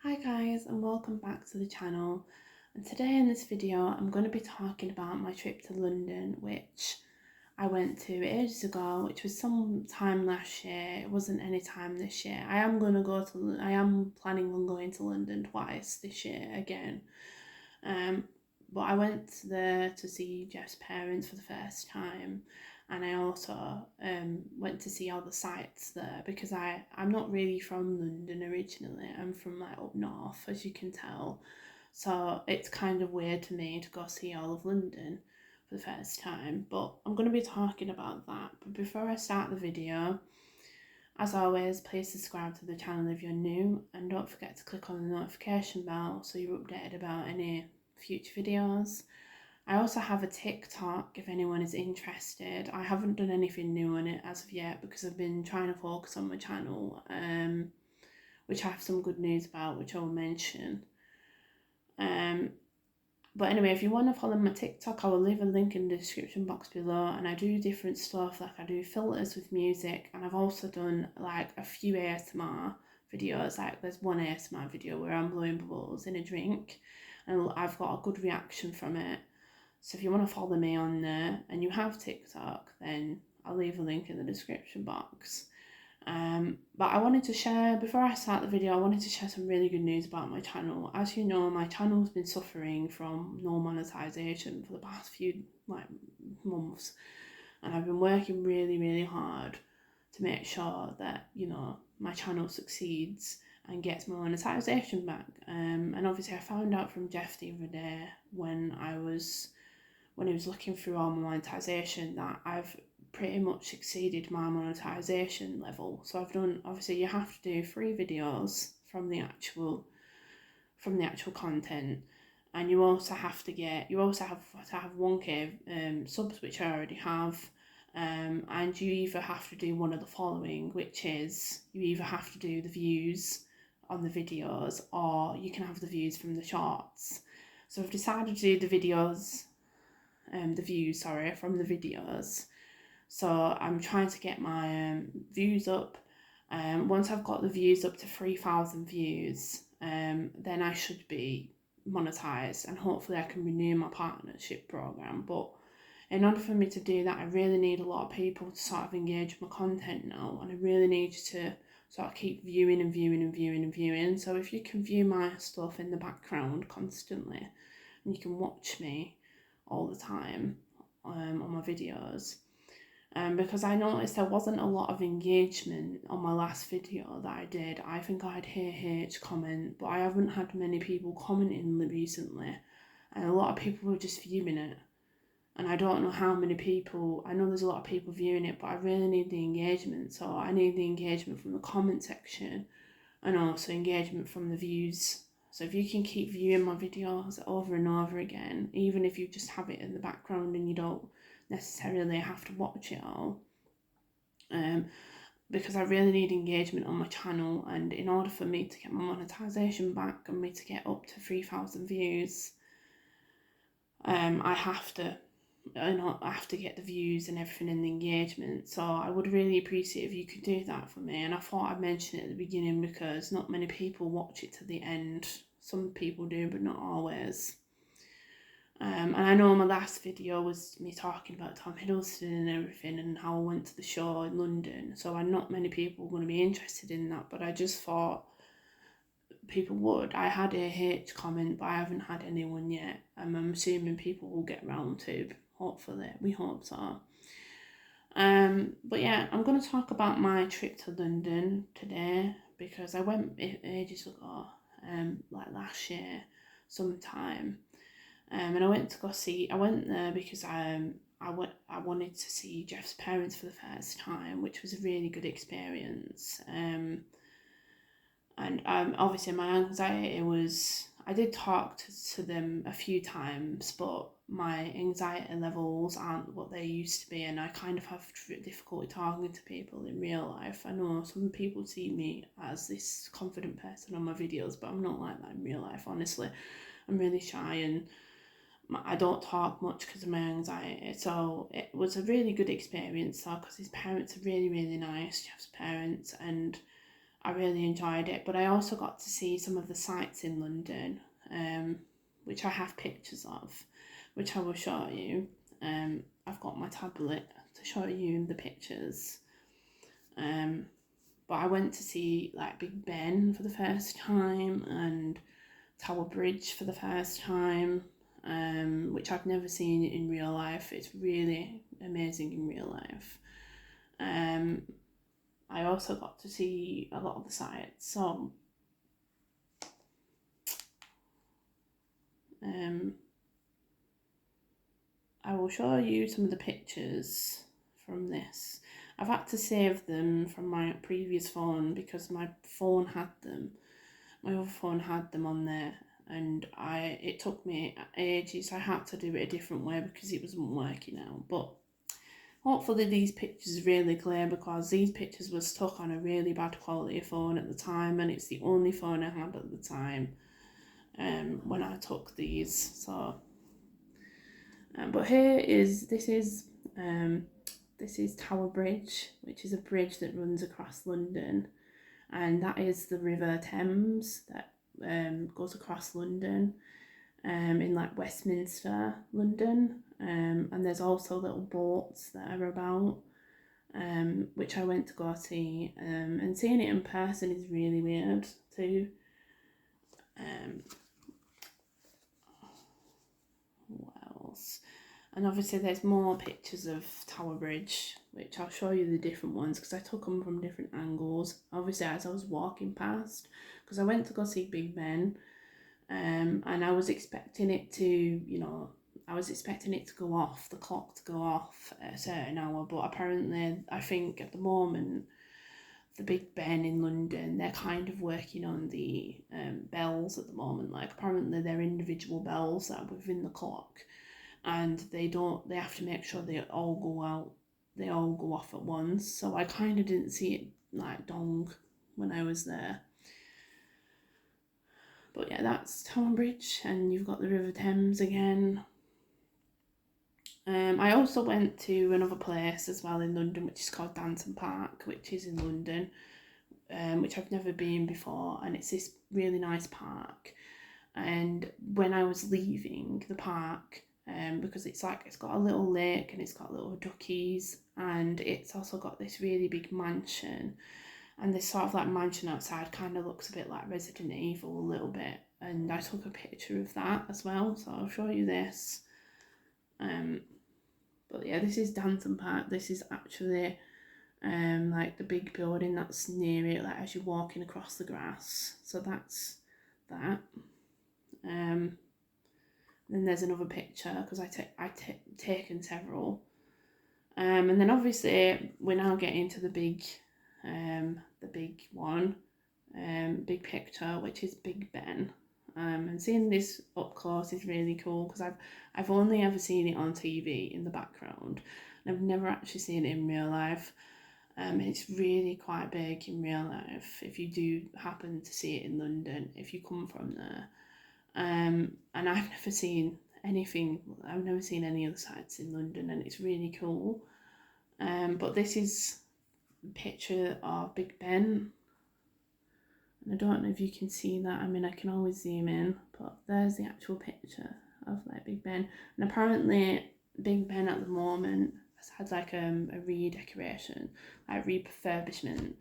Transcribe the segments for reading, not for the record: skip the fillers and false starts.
Hi guys, and welcome back to the channel. And today in this video I'm going to be talking about my trip to London, which I went to ages ago, which was some time last year. It wasn't any time this year. I am planning on going to London twice this year again. But I went there to see Jeff's parents for the first time, and I also went to see all the sites there because I'm not really from London originally. I'm from like up north, as you can tell. So it's kind of weird to me to go see all of London for the first time. But I'm going to be talking about that. But before I start the video, as always, please subscribe to the channel if you're new, and don't forget to click on the notification bell so you're updated about any future videos. I also have a TikTok if anyone is interested. I haven't done anything new on it as of yet because I've been trying to focus on my channel, which I have some good news about, which I will mention. But anyway, if you want to follow my TikTok, I will leave a link in the description box below, and I do different stuff, like I do filters with music, and I've also done like a few ASMR videos. Like there's one ASMR video where I'm blowing bubbles in a drink, and I've got a good reaction from it. So if you want to follow me on there and you have TikTok, then I'll leave a link in the description box. But I wanted to share, before I start the video, I wanted to share some really good news about my channel. As you know, my channel's been suffering from no monetization for the past few months, and I've been working really hard to make sure that, you know, my channel succeeds and gets my monetization back. And obviously I found out from Jeff the other day when he was looking through all my monetization that I've pretty much exceeded my monetization level. So I've done, obviously you have to do 3 videos from the actual content, and you also have to have 1k subs, which I already have. And you either have to do one of the following, which is you either have to do the views on the videos, or you can have the views from the shorts. So I've decided to do the views from the videos. So I'm trying to get my views up. Once I've got the views up to 3,000 views, then I should be monetized, and hopefully I can renew my partnership program. But in order for me to do that, I really need a lot of people to sort of engage with my content now, and I really need to sort of keep viewing and viewing and viewing and viewing. So if you can view my stuff in the background constantly, and you can watch me all the time on my videos, because I noticed there wasn't a lot of engagement on my last video that I did. I think I had HH comment, but I haven't had many people commenting recently, and a lot of people were just viewing it. And I don't know how many people, I know there's a lot of people viewing it, but I really need the engagement. So I need the engagement from the comment section, and also engagement from the views. So if you can keep viewing my videos over and over again, even if you just have it in the background and you don't necessarily have to watch it all, because I really need engagement on my channel, and in order for me to get my monetization back and me to get up to 3,000 views, I have to get the views and everything and the engagement. So I would really appreciate if you could do that for me. And I thought I'd mention it at the beginning because not many people watch it to the end. Some people do, but not always. And I know my last video was me talking about Tom Hiddleston and everything and how I went to the show in London. So not many people are going to be interested in that, but I just thought people would. I had a H comment, but I haven't had anyone yet. I'm assuming people will get round to. Hopefully, we hope so. But yeah, I'm going to talk about my trip to London today because I went ages ago, like last year, sometime. And I went there because I wanted to see Jeff's parents for the first time, which was a really good experience. And obviously my anxiety was, I did talk to them a few times, but my anxiety levels aren't what they used to be, and I kind of have difficulty talking to people in real life. I know some people see me as this confident person on my videos, but I'm not like that in real life, honestly. I'm really shy, and I don't talk much because of my anxiety. So it was a really good experience though, because his parents are really nice, Jeff's parents, and I really enjoyed it. But I also got to see some of the sights in London, which I have pictures of, which I will show you. I've got my tablet to show you the pictures. But I went to see like Big Ben for the first time and Tower Bridge for the first time, which I've never seen in real life. It's really amazing in real life. I also got to see a lot of the sights. So I will show you some of the pictures from this. I've had to save them from my previous phone because my phone had them. My other phone had them on there, and it took me ages. I had to do it a different way because it wasn't working out. But hopefully these pictures are really clear, because these pictures were stuck on a really bad quality phone at the time, and it's the only phone I had at the time when I took these. So but this is Tower Bridge, which is a bridge that runs across London, and that is the River Thames that goes across London, in like Westminster, London, and there's also little boats that are about, which I went to go see, and seeing it in person is really weird too. What else? And obviously there's more pictures of Tower Bridge, which I'll show you the different ones because I took them from different angles. Obviously as I was walking past, because I went to go see Big Ben, and I was expecting it to, I was expecting it to go off, the clock to go off at a certain hour, but apparently I think at the moment the Big Ben in London, they're kind of working on the bells at the moment. Like apparently they're individual bells that are within the clock, and they have to make sure they all go off at once. So I kind of didn't see it like dong when I was there. But yeah, that's Tower Bridge, and you've got the River Thames again. I also went to another place as well in London, which is called Danton Park, which is in London, which I've never been before, and it's this really nice park. And when I was leaving the park, because it's got a little lake and it's got little duckies, and it's also got this really big mansion, and this sort of like mansion outside kind of looks a bit like Resident Evil a little bit, and I took a picture of that as well, so I'll show you this. But yeah, this is Danton Park. This is actually like the big building that's near it, like as you're walking across the grass. So that's that. Then there's another picture because I taken several. And then obviously we're now getting to the big one, big picture, which is Big Ben. And seeing this up close is really cool because I've only ever seen it on TV in the background, and I've never actually seen it in real life. It's really quite big in real life if you do happen to see it in London, if you come from there. And I've never seen anything, I've never seen any other sites in London, and it's really cool. But this is a picture of Big Ben. And I don't know if you can see that. I mean, I can always zoom in, but there's the actual picture of like Big Ben. And apparently Big Ben at the moment has had like a redecoration, like refurbishment.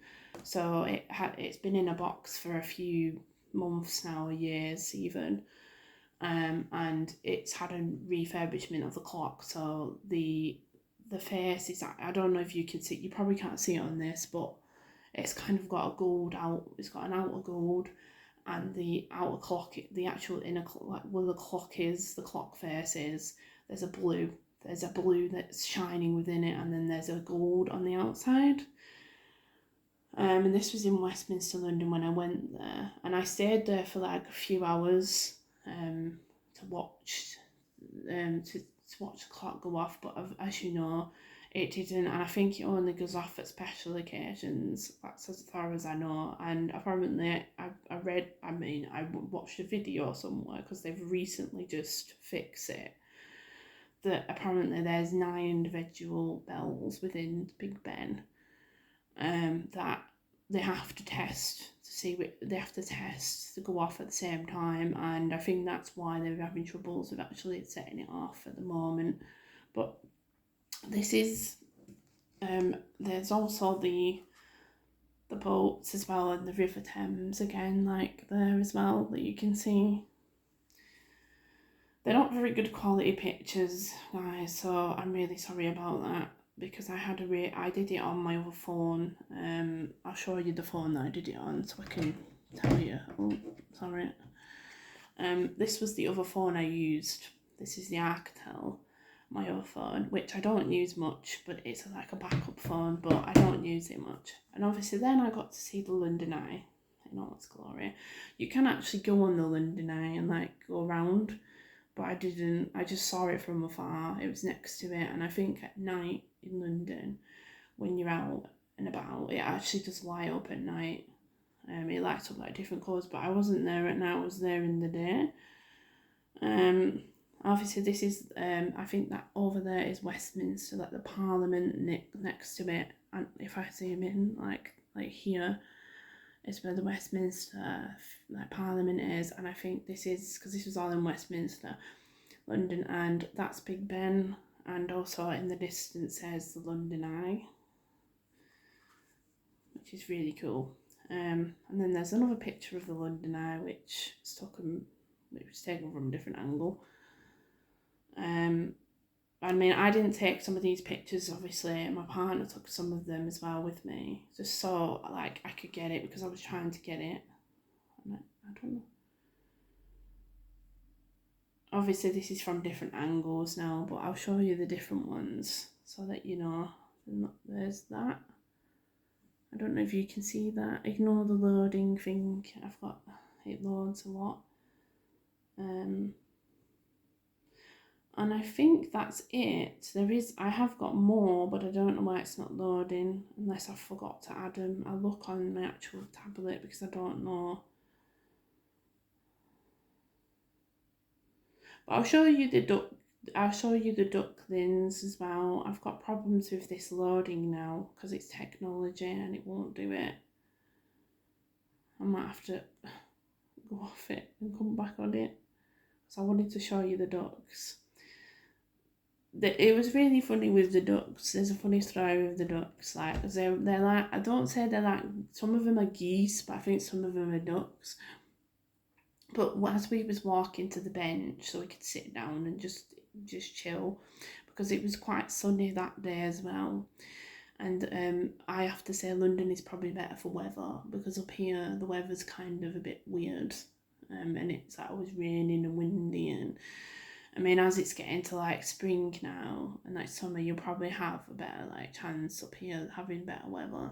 So it's been in a box for a few months now, years even. And it's had a refurbishment of the clock. So the face is, I don't know if you can see, you probably can't see it on this, but it's kind of got a gold out, it's got an outer gold, and the outer clock, the actual inner clock, like where the clock is, the clock face is, there's a blue that's shining within it, and then there's a gold on the outside. And this was in Westminster, London when I went there, and I stayed there for like a few hours to watch the clock go off, but as you know, it didn't, and I think it only goes off at special occasions. That's as far as I know. And apparently, I watched a video somewhere because they've recently just fixed it. That apparently there's 9 individual bells within Big Ben, that they have to test to see they have to test to go off at the same time, and I think that's why they're having troubles with actually setting it off at the moment. But this is there's also the boats as well, and the River Thames again, like there as well, that you can see. They're not very good quality pictures, guys, so I'm really sorry about that, because I did it on my other phone. I'll show you the phone that I did it on so I can tell you. Oh, sorry. This was the other phone I used. This is the Alcatel, my other phone, which I don't use much, but it's like a backup phone, but I don't use it much. And obviously then I got to see the London Eye in all its glory. You can actually go on the London Eye and like go around, but I didn't. I just saw it from afar. It was next to it, and I think at night in London, when you're out and about, it actually does light up at night. It lights up like different colours, but I wasn't there at night. I was there in the day. Obviously this is I think that over there is Westminster, like the Parliament next to it. And if I zoom in, like here is where the Westminster like Parliament is, and I think this is because this was all in Westminster, London, and that's Big Ben, and also in the distance there's the London Eye, which is really cool. And then there's another picture of the London Eye, which was taken from a different angle. I mean, I didn't take some of these pictures, obviously. My partner took some of them as well with me, just so like I could get it, because I was trying to get it. And I don't know. Obviously, this is from different angles now, but I'll show you the different ones so that you know. There's that. I don't know if you can see that. Ignore the loading thing. It loads a lot. And I think that's it. I have got more, but I don't know why it's not loading, unless I forgot to add them. I'll look on my actual tablet because I don't know. But I'll show you the ducklings as well. I've got problems with this loading now because it's technology and it won't do it. I might have to go off it and come back on it. So I wanted to show you the ducks. It was really funny with the ducks. There's a funny story with the ducks. Like they're like, I don't say they're like, some of them are geese, but I think some of them are ducks. But as we was walking to the bench so we could sit down and just chill, because it was quite sunny that day as well. And I have to say London is probably better for weather, because up here the weather's kind of a bit weird. And it's like always raining and windy, and I mean, as it's getting to like spring now and like summer, you'll probably have a better like chance up here having better weather.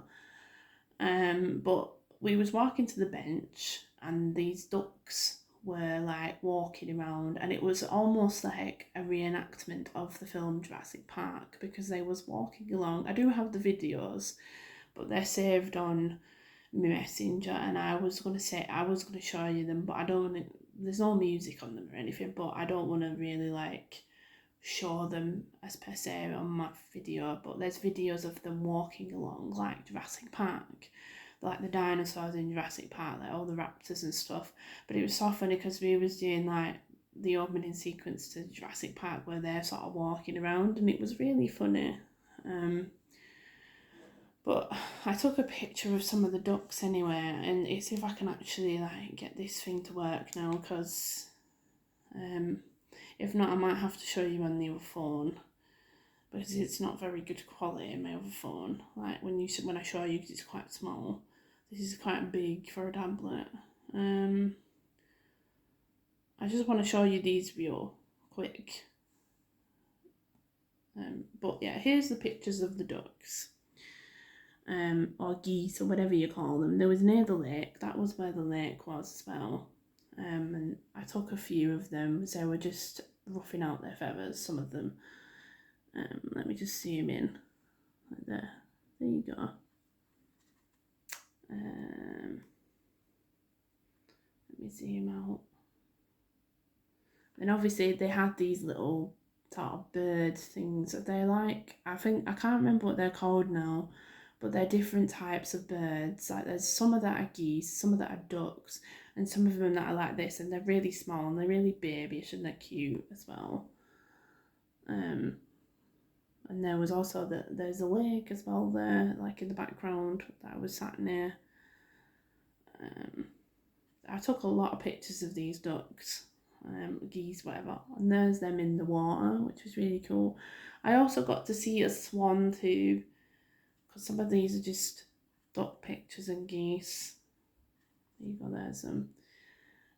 But we was walking to the bench and these ducks were like walking around, and it was almost like a reenactment of the film Jurassic Park, because they was walking along. I do have the videos, but they're saved on my messenger, and I was gonna show you them, but I don't want to. There's no music on them or anything, but I don't want to really like show them as per se on my video. But there's videos of them walking along like Jurassic Park, like the dinosaurs in Jurassic Park, like all the raptors and stuff. But it was so funny because we was doing like the opening sequence to Jurassic Park where they're sort of walking around, and it was really funny. But I took a picture of some of the ducks anyway, and see if I can actually like get this thing to work now, because if not I might have to show you on the other phone, because it's not very good quality in my other phone. Like when I show you, because it's quite small. This is quite big for a tablet. I just want to show you these real quick. But yeah, here's the pictures of the ducks. Or geese, or whatever you call them. There was near the lake. That was where the lake was as well. And I took a few of them, so they were just roughing out their feathers, some of them. Let me just zoom in. Right there. There you go. Let me zoom out. And obviously they had these little sort of bird things. They're like, I can't remember what they're called now, but they're different types of birds. Like there's some of that are geese, some of that are ducks, and some of them that are like this, and they're really small and they're really babyish and they're cute as well. And there was also there's a lake as well there, like in the background that I was sat near. I took a lot of pictures of these ducks, geese, whatever, and there's them in the water, which was really cool. I also got to see a swan too, because some of these are just duck pictures and geese. There you go, there's them.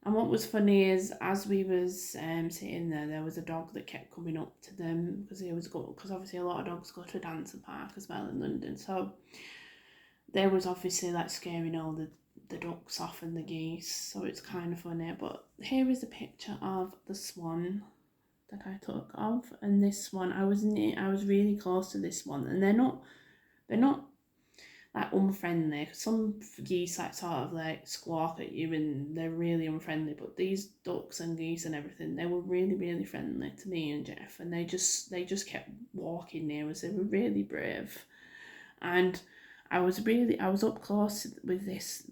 And what was funny is, as we was sitting there was a dog that kept coming up to them because obviously a lot of dogs go to a dancing park as well in London. So there was obviously like scaring all the ducks off and the geese. So it's kind of funny. But here is a picture of the swan that I took of, and this swan, I was really close to this one, and they're not like unfriendly. Some geese like sort of like squawk at you and they're really unfriendly, but these ducks and geese and everything, they were really, really friendly to me and Jeff, and they just kept walking near us. They were really brave. And I was up close with this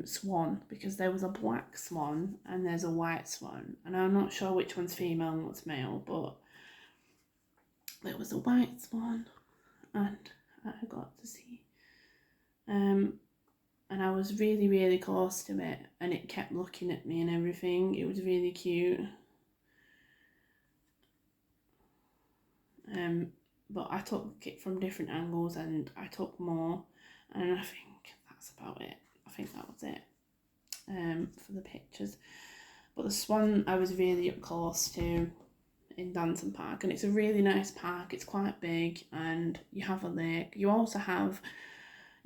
swan, because there was a black swan and there's a white swan, and I'm not sure which one's female and what's male, but there was a white swan and I got to see. And I was really, really close to it, and it kept looking at me and everything. It was really cute. But I took it from different angles and I took more, and I think that's about it. I think that was it for the pictures. But the swan I was really up close to in Danton Park, and it's a really nice park. It's quite big, and you have a lake. You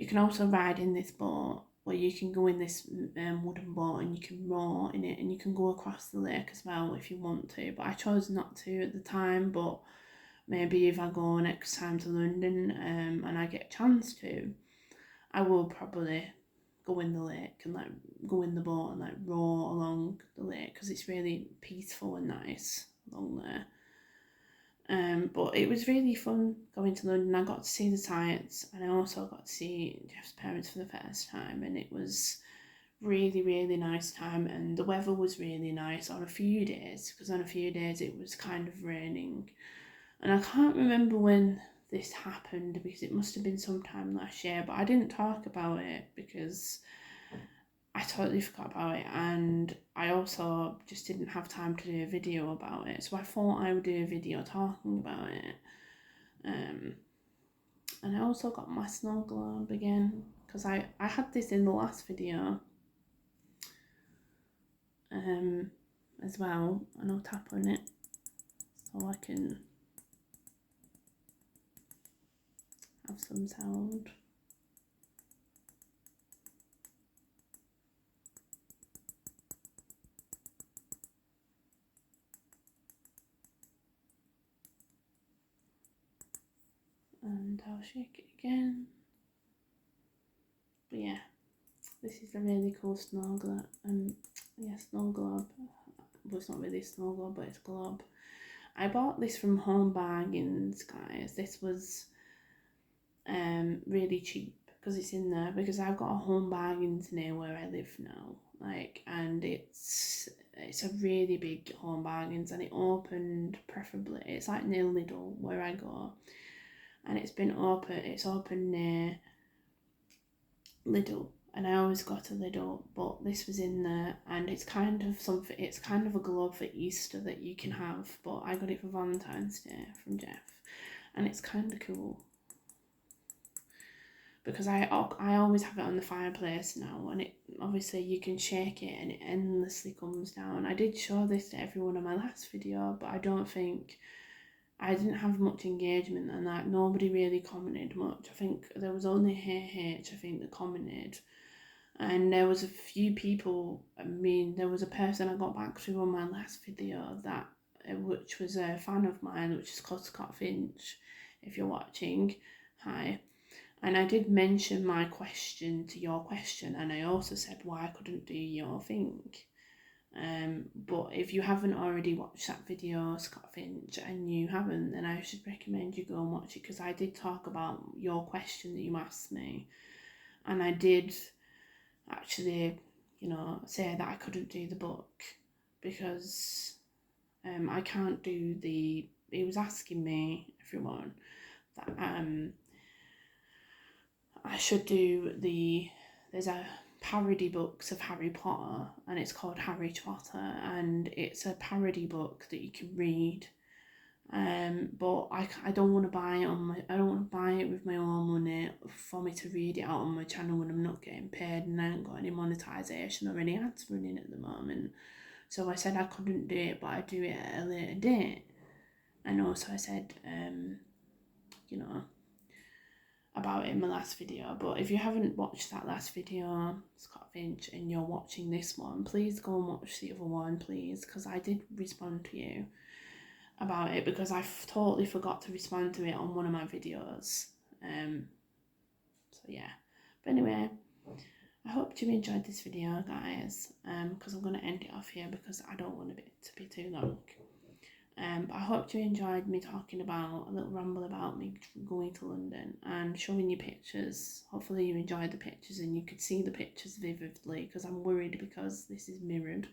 can also ride in this boat, where you can go in this wooden boat and you can row in it, and you can go across the lake as well if you want to. But I chose not to at the time, but maybe if I go next time to London and I get a chance to, I will probably go in the lake and like go in the boat and like row along the lake, because it's really peaceful and nice along there. But it was really fun going to London. I got to see the sights, and I also got to see Jeff's parents for the first time, and it was really, really nice time. And the weather was really nice on a few days, because on a few days it was kind of raining. And I can't remember when this happened, because it must have been sometime last year, but I didn't talk about it because I totally forgot about it, and I also just didn't have time to do a video about it. So I thought I would do a video talking about it. And I also got my snow globe again, because I had this in the last video as well, and I'll tap on it so I can have some sound. And I'll shake it again. But yeah, this is a really cool snow globe. Snow globe. Well, it's not really a snow globe, but it's a globe. I bought this from Home Bargains, guys. This was really cheap, because it's in there, because I've got a Home Bargains near where I live now. And it's a really big Home Bargains, and it opened preferably. It's like near Lidl where I go. And it's open near Lidl, and I always go to Lidl, but this was in there, and it's kind of a globe for Easter that you can have, but I got it for Valentine's Day from Jeff, and it's kind of cool, because I always have it on the fireplace now, and it obviously you can shake it and it endlessly comes down. I did show this to everyone on my last video, but I didn't have much engagement, and like nobody really commented much. I think there was only I think, that commented, and there was a few people. There was a person I got back to on my last video which was a fan of mine, which is called Scott Finch. If you're watching, hi. And I did mention my question to your question, and I also said why I couldn't do your thing. But if you haven't already watched that video, Scott Finch, and you haven't, then I should recommend you go and watch it, because I did talk about your question that you asked me, and I did actually, say that I couldn't do the book because I can't do the. He was asking me, everyone, that I should do the. There's a parody books of Harry Potter, and it's called Harry Potter, and it's a parody book that you can read. But I don't want to buy it I don't want to buy it with my own money for me to read it out on my channel when I'm not getting paid and I haven't got any monetization or any ads running at the moment. So I said I couldn't do it, but I'd do it at a later date. And also I said, you know, about it in my last video. But if you haven't watched that last video, Scott Finch, and you're watching this one, please go and watch the other one, please, because I did respond to you about it, because I totally forgot to respond to it on one of my videos. So yeah. But anyway, I hope you enjoyed this video, guys, because I'm going to end it off here because I don't want it to be too long. But I hope you enjoyed me talking about a little ramble about me going to London and showing you pictures. Hopefully you enjoyed the pictures and you could see the pictures vividly, because I'm worried because this is mirrored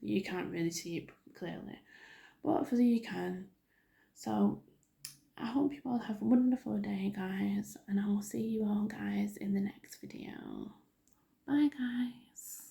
that you can't really see it clearly. But hopefully you can. So I hope you all have a wonderful day, guys, and I will see you all, guys, in the next video. Bye, guys.